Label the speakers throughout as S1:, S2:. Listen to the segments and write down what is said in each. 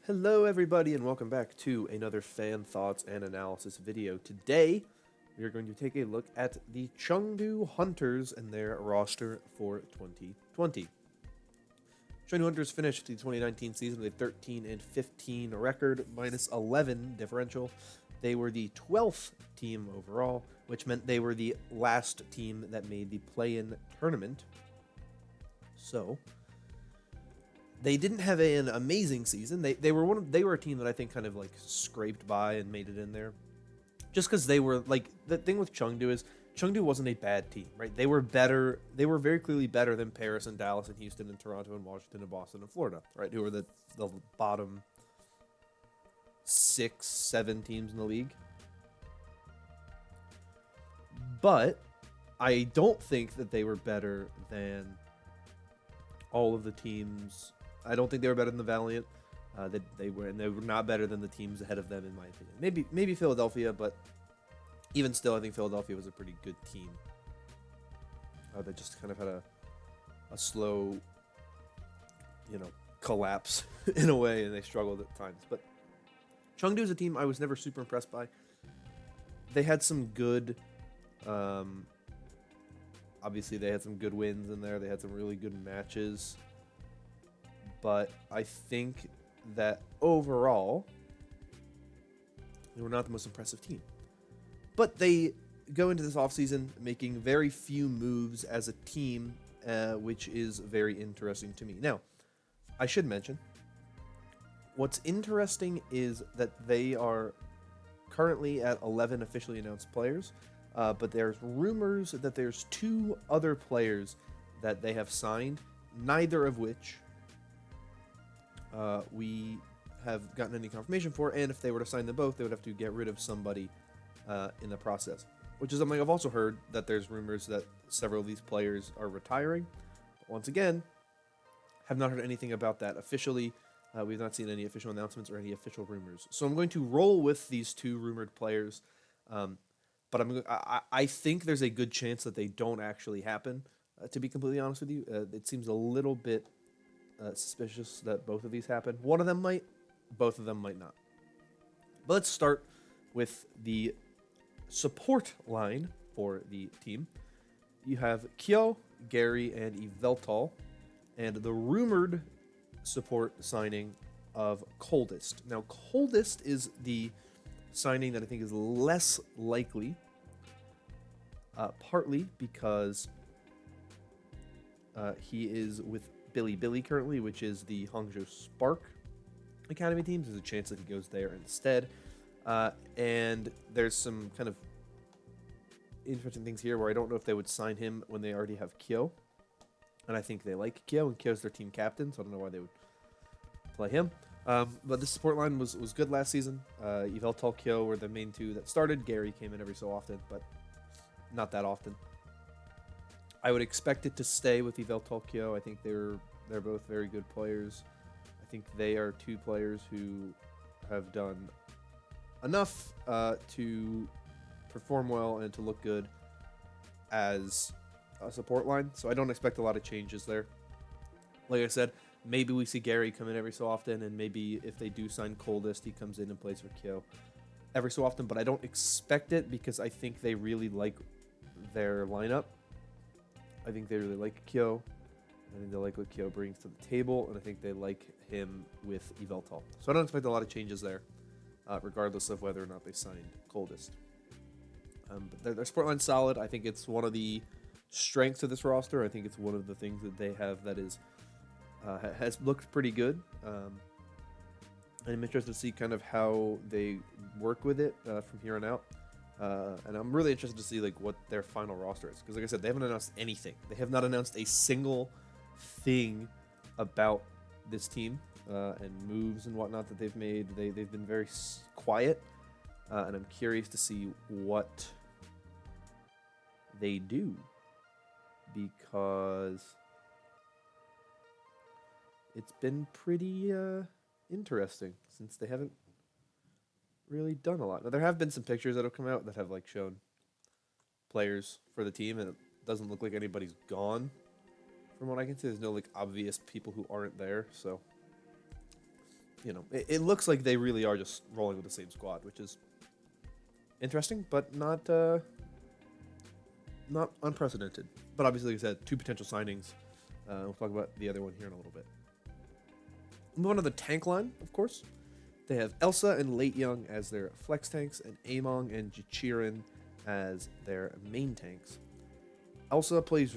S1: Hello everybody and welcome back to another fan thoughts and analysis video. Today, we are going to take a look at the Chengdu Hunters and their roster for 2020. Chengdu Hunters finished the 2019 season with a 13-15 record, minus 11 differential. They were the 12th team overall, which meant they were the last team that made the play-in tournament. So, they didn't have an amazing season. They were a team that I think kind of like scraped by and made it in there, just because they were like the thing with Chengdu is Chengdu wasn't a bad team, right? They were better. They were very clearly better than Paris and Dallas and Houston and Toronto and Washington and Boston and Florida, right? Who were the bottom 6-7 teams in the league. But I don't think that they were better than all of the teams. I don't think they were better than the Valiant. That they were not better than the teams ahead of them, in my opinion. Maybe Philadelphia, but even still, I think Philadelphia was a pretty good team. They just kind of had a slow, collapse in a way, and they struggled at times. But Chengdu is a team I was never super impressed by. They had some good, obviously they had some good wins in there. They had some really good matches. But I think that overall, they were not the most impressive team. But they go into this offseason making very few moves as a team, which is very interesting to me. Now, I should mention, what's interesting is that they are currently at 11 officially announced players, but there's rumors that there's 2 other players that they have signed, neither of which we have gotten any confirmation for, and if they were to sign them both, they would have to get rid of somebody in the process, which is something I've also heard, that there's rumors that several of these players are retiring. But once again, have not heard anything about that officially. We've not seen any official announcements or any official rumors. So I'm going to roll with these 2 rumored players, but I think there's a good chance that they don't actually happen, to be completely honest with you. It seems a little bit suspicious that both of these happen. One of them might, both of them might not. But let's start with the support line for the team. You have Kyo, Gary, and Yveltal, and the rumored support signing of Coldest. Now, Coldest is the signing that I think is less likely, partly because he is with Billy currently, which is the Hangzhou Spark Academy team. There's a chance that he goes there instead. And there's some kind of interesting things here where I don't know if they would sign him when they already have Kyo. And I think they like Kyo, and Kyo's their team captain, so I don't know why they would play him. But the support line was good last season. Yveltal, Kyo were the main 2 that started. Gary came in every so often, but not that often. I would expect it to stay with Yveltal, Kyo. I think they're both very good players. I think they are 2 players who have done enough to perform well and to look good as a support line. So I don't expect a lot of changes there. Like I said, maybe we see Gary come in every so often, and maybe if they do sign Coldest, he comes in and plays for Kyo every so often. But I don't expect it because I think they really like their lineup. I think they really like Kyo. I think they like what Kyo brings to the table, and I think they like him with Yveltal. So I don't expect a lot of changes there, regardless of whether or not they signed Coldest. But their sport line's solid. I think it's one of the strengths of this roster. I think it's one of the things that they have that is has looked pretty good. And I'm interested to see kind of how they work with it from here on out. And I'm really interested to see like what their final roster is, because like I said, they haven't announced anything. They have not announced a single thing about this team and moves and whatnot that they've made. They've been very quiet, and I'm curious to see what they do, because it's been pretty interesting since they haven't really done a lot. Now, there have been some pictures that have come out that have like shown players for the team, and it doesn't look like anybody's gone from what I can see. There's no like obvious people who aren't there, so it looks like they really are just rolling with the same squad, which is interesting, but not unprecedented. But obviously, like I said, 2 potential signings. We'll talk about the other one here in a little bit. Move on to the tank line, of course. They have Elsa and Late Young as their flex tanks, and Among and Jichirin as their main tanks. Elsa played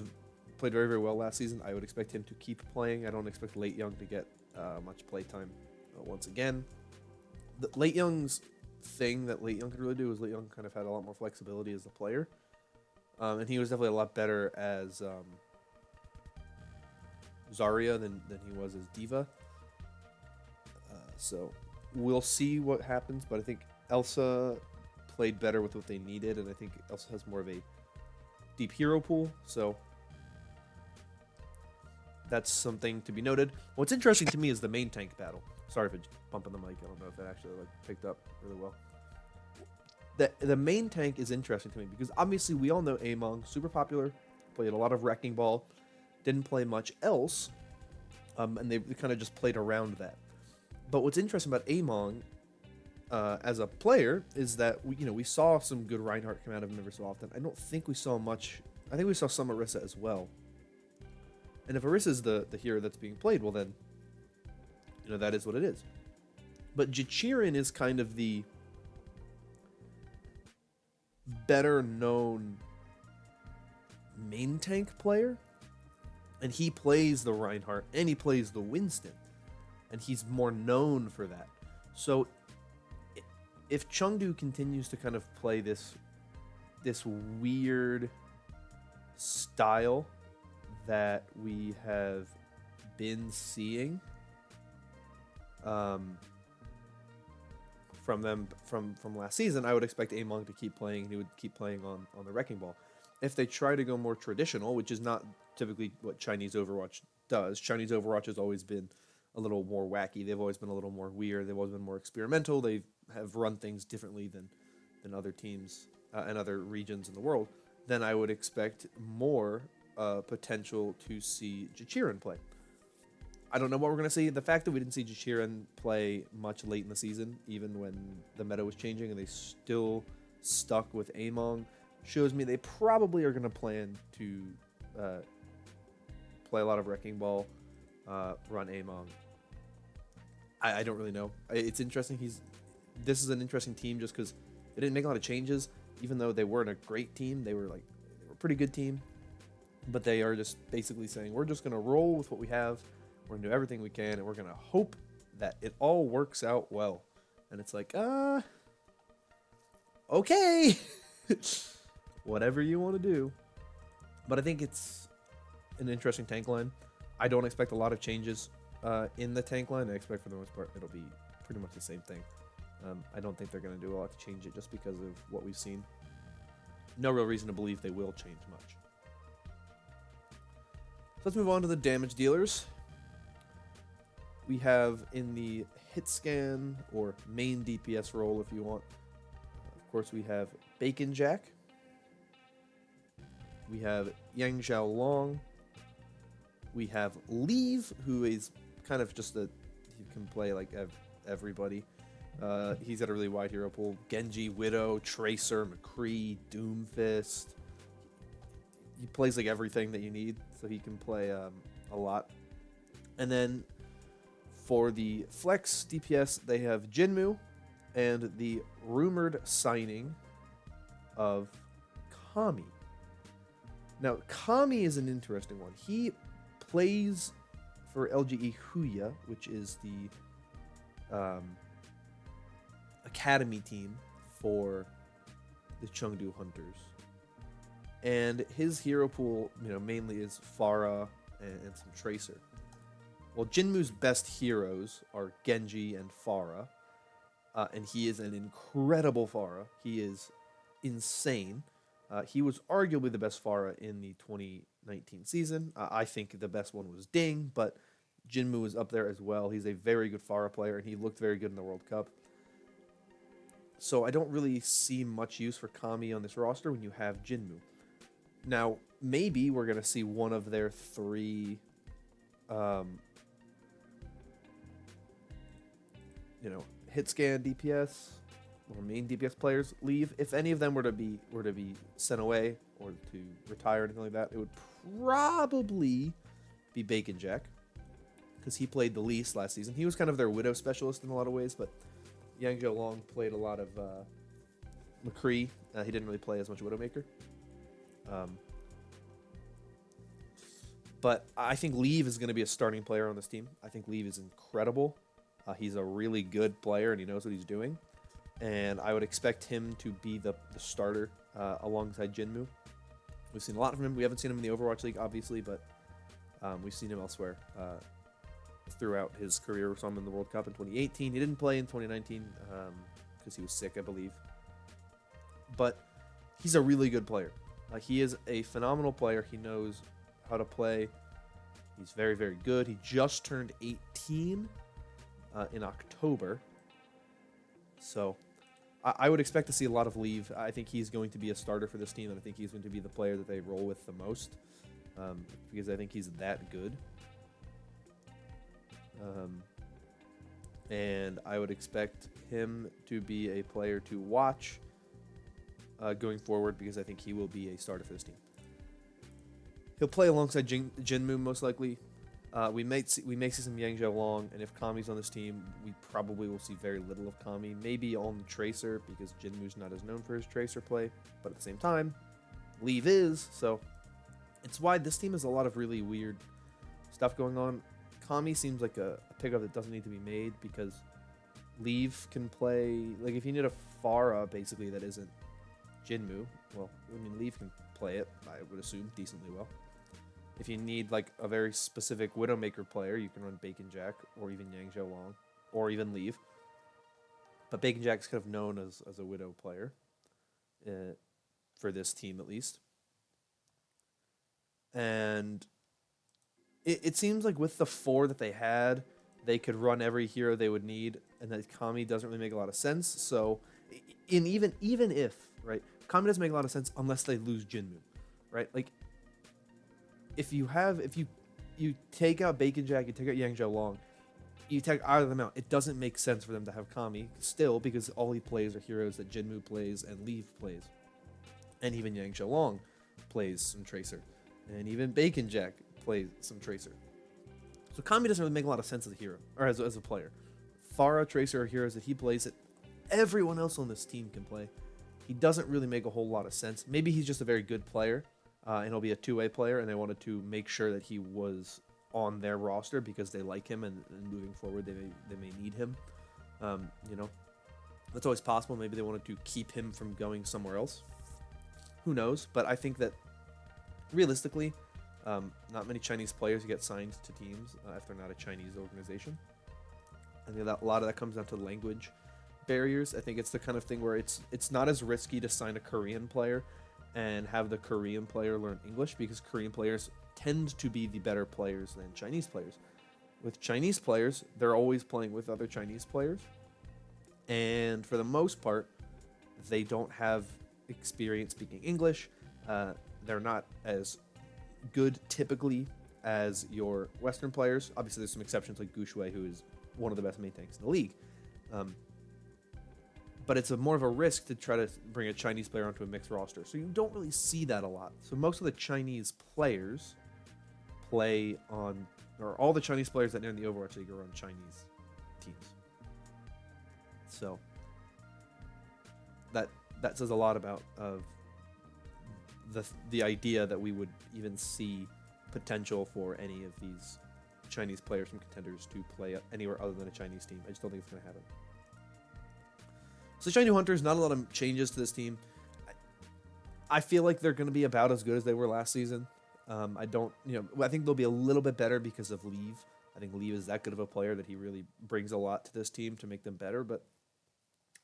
S1: very, very well last season. I would expect him to keep playing. I don't expect Late Young to get much playtime once again. Late Young's thing that Late Young could really do is Late Young kind of had a lot more flexibility as a player. And he was definitely a lot better as Zarya than he was as Diva. So we'll see what happens, but I think Elsa played better with what they needed, and I think Elsa has more of a deep hero pool, so that's something to be noted. What's interesting to me is the main tank battle. Sorry for bumping the mic. I don't know if it actually picked up really well. The main tank is interesting to me because obviously we all know Among, super popular, played a lot of Wrecking Ball, didn't play much else, and they kind of just played around that. But what's interesting about Among as a player is that we saw some good Reinhardt come out of him every so often. I don't think we saw much. I think we saw some Orisa as well. And if Orisa is the hero that's being played, well then, that is what it is. But Jichirin is kind of the better known main tank player, and he plays the Reinhardt and he plays the Winston, and he's more known for that. So if Chengdu continues to kind of play this weird style that we have been seeing from them from last season, I would expect Among to keep playing, and he would keep playing on the Wrecking Ball. If they try to go more traditional, which is not typically what Chinese Overwatch does, Chinese Overwatch has always been a little more wacky. They've always been a little more weird. They've always been more experimental. They have run things differently than other teams and other regions in the world. Then I would expect more potential to see Jichirin play. I don't know what we're going to see. The fact that we didn't see Jichirin play much late in the season, even when the meta was changing, and they still stuck with Among, shows me they probably are going to plan to play a lot of Wrecking Ball, run Among. I don't really know. It's interesting. This is an interesting team just because they didn't make a lot of changes, even though they weren't a great team. They were a pretty good team, but they are just basically saying we're just going to roll with what we have. We're going to do everything we can, and we're going to hope that it all works out well. And it's like, okay, whatever you want to do. But I think it's an interesting tank line. I don't expect a lot of changes in the tank line. I expect for the most part it'll be pretty much the same thing. I don't think they're going to do a lot to change it just because of what we've seen. No real reason to believe they will change much. So let's move on to the damage dealers. We have in the hit scan or main DPS role, if you want. Of course, we have Bacon Jack. We have Yang Xiao Long. We have Leave, who is kind of just he can play like everybody. He's got a really wide hero pool. Genji, Widow, Tracer, McCree, Doomfist. He plays like everything that you need, so he can play a lot. And then for the flex DPS, they have Jinmu and the rumored signing of Kami. Now, Kami is an interesting one. He plays for LGE Huya, which is the academy team for the Chengdu Hunters. And his hero pool, mainly is Pharah and some Tracer. Well, Jinmu's best heroes are Genji and Pharah, and he is an incredible Pharah. He is insane. He was arguably the best Pharah in the 2019 season. I think the best one was Ding, but Jinmu is up there as well. He's a very good Pharah player, and he looked very good in the World Cup. So I don't really see much use for Kami on this roster when you have Jinmu. Now, maybe we're going to see one of their 3 hit scan DPS or main DPS players leave. If any of them were to be sent away or to retire or anything like that, it would probably be Bacon Jack, because he played the least last season. He was kind of their Widow specialist in a lot of ways, but Yang Zhou Long played a lot of McCree. He didn't really play as much Widowmaker. But I think Leave is going to be a starting player on this team. I think Leave is incredible. He's a really good player, and he knows what he's doing. And I would expect him to be the starter alongside Jinmu. We've seen a lot from him. We haven't seen him in the Overwatch League, obviously, but we've seen him elsewhere throughout his career. We saw him in the World Cup in 2018. He didn't play in 2019 because he was sick, I believe. But he's a really good player. He is a phenomenal player. He knows how to play. He's very, very good. He just turned 18 in October. So I would expect to see a lot of Leave. I think he's going to be a starter for this team, and I think he's going to be the player that they roll with the most, because I think he's that good. And I would expect him to be a player to watch going forward, because I think he will be a starter for this team. He'll play alongside Jinmu most likely. We may see some Yang Zhou Long, and if Kami's on this team, we probably will see very little of Kami. Maybe on Tracer, because Jinmu's not as known for his Tracer play, but at the same time, Leave is, so it's why this team has a lot of really weird stuff going on. Kami seems like a pickup that doesn't need to be made, because Leave can play, like if you need a Pharah basically that isn't Jinmu, well, I mean Leave can play it, I would assume, decently well. If you need like a very specific Widowmaker player, you can run Bacon Jack or even Yang Zhou Long or even Leave. But Bacon Jack's kind of known as a Widow player for this team at least. And it seems like with the 4 that they had, they could run every hero they would need, and that Kami doesn't really make a lot of sense. So even if, right, Kami doesn't make a lot of sense unless they lose Jinmu, right? Like if you take out Bacon Jack, you take out Yang Zhou Long, you take either of them out, it doesn't make sense for them to have Kami still, because all he plays are heroes that Jinmu plays and Leave plays. And even Yang Zhou Long plays some Tracer. And even Bacon Jack plays some Tracer. So Kami doesn't really make a lot of sense as a hero, or as a player. Pharah, Tracer are heroes that he plays that everyone else on this team can play. He doesn't really make a whole lot of sense. Maybe he's just a very good player, and he'll be a two-way player, and they wanted to make sure that he was on their roster because they like him, and moving forward they may need him. That's always possible. Maybe they wanted to keep him from going somewhere else. Who knows? But I think that realistically, not many Chinese players get signed to teams if they're not a Chinese organization. I think that a lot of that comes down to language barriers. I think it's the kind of thing where it's not as risky to sign a Korean player and have the Korean player learn English, because Korean players tend to be the better players than Chinese players. With Chinese players, they're always playing with other Chinese players, and for the most part, they don't have experience speaking English. They're not as good typically as your Western players. Obviously, there's some exceptions like Gushui, who is one of the best main tanks in the league. But it's more of a risk to try to bring a Chinese player onto a mixed roster. So you don't really see that a lot. So most of the Chinese players play on, or all the Chinese players that are in the Overwatch League are on Chinese teams. So that says a lot about the idea that we would even see potential for any of these Chinese players from contenders to play anywhere other than a Chinese team. I just don't think it's going to happen. So Chengdu Hunters, not a lot of changes to this team. I feel like they're going to be about as good as they were last season. I think they'll be a little bit better because of Leave. I think Leave is that good of a player that he really brings a lot to this team to make them better. But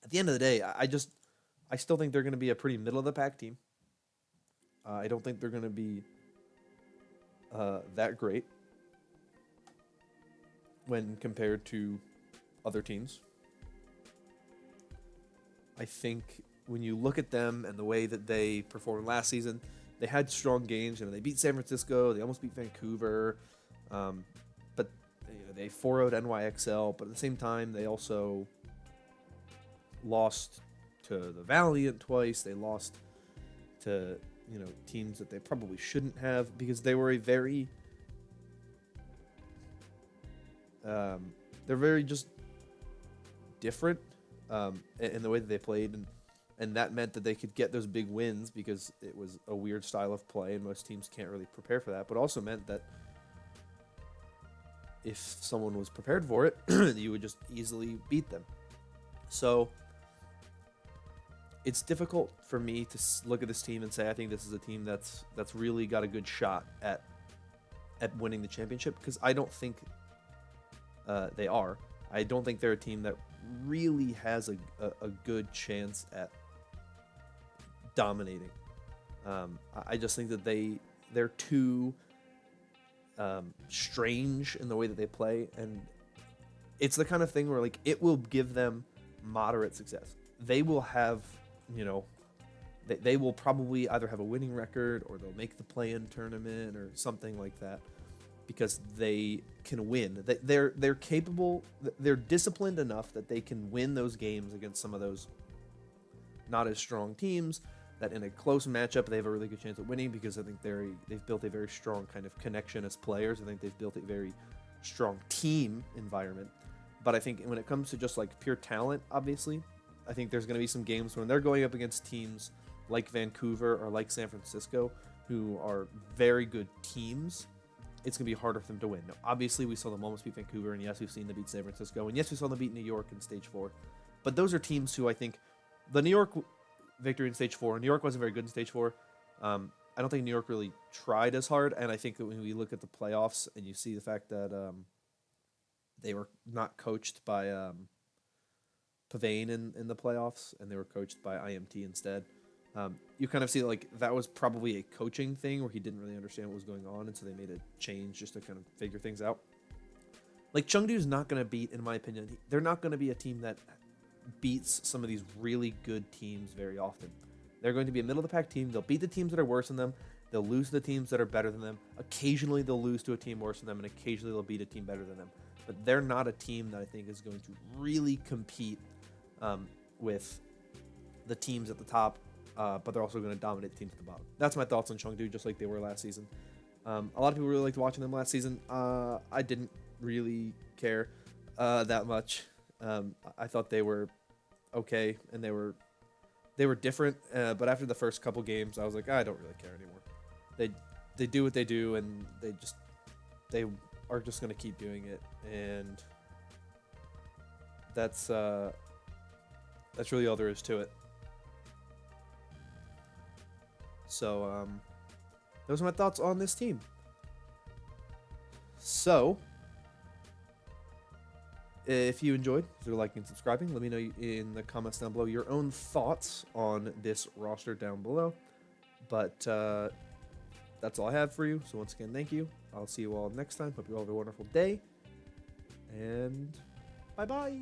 S1: at the end of the day, I still think they're going to be a pretty middle of the pack team. I don't think they're going to be that great when compared to other teams. I think when you look at them and the way that they performed last season, they had strong games. They beat San Francisco. They almost beat Vancouver. But they 4-0'd NYXL, but at the same time, they also lost to the Valiant twice. They lost to, teams that they probably shouldn't have, because they were a very they're very just different in the way that they played, and that meant that they could get those big wins because it was a weird style of play, and most teams can't really prepare for that. But also meant that if someone was prepared for it, you would just easily beat them. So it's difficult for me to look at this team and say I think this is a team that's really got a good shot at winning the championship, because I don't think they are. I don't think they're a team that really has a good chance at dominating. I just think that they're too strange in the way that they play, and it's the kind of thing where like it will give them moderate success. They will have, they will probably either have a winning record or they'll make the play-in tournament or something like that, because they can win. They're capable. They're disciplined enough that they can win those games against some of those not as strong teams, that in a close matchup they have a really good chance at winning, because I think they've built a very strong kind of connection as players. I think they've built a very strong team environment. But I think when it comes to just like pure talent, obviously, I think there's going to be some games when they're going up against teams like Vancouver or like San Francisco, who are very good teams. It's going to be harder for them to win. Now, obviously, we saw them almost beat Vancouver, and yes, we've seen them beat San Francisco, and yes, we saw them beat New York in Stage 4. But those are teams who I think the New York victory in Stage 4, New York wasn't very good in Stage 4. I don't think New York really tried as hard, and I think that when we look at the playoffs and you see the fact that they were not coached by Pavane in the playoffs, and they were coached by IMT instead. You kind of see like that was probably a coaching thing where he didn't really understand what was going on, and so they made a change just to kind of figure things out. Like Chengdu's not going to beat, in my opinion, they're not going to be a team that beats some of these really good teams very often. They're going to be a middle-of-the-pack team. They'll beat the teams that are worse than them. They'll lose to the teams that are better than them. Occasionally, they'll lose to a team worse than them, and occasionally, they'll beat a team better than them. But they're not a team that I think is going to really compete with the teams at the top, but they're also going to dominate the teams at the bottom. That's my thoughts on Chengdu, just like they were last season. A lot of people really liked watching them last season. I didn't really care that much. I thought they were okay, and they were different. But after the first couple games, I was like, I don't really care anymore. They do what they do, and they are just going to keep doing it, and that's really all there is to it. So those are my thoughts on this team. So if you enjoyed, consider liking and subscribing. Let me know in the comments down below your own thoughts on this roster down below. But that's all I have for you. So once again, thank you. I'll see you all next time. Hope you all have a wonderful day. And bye-bye.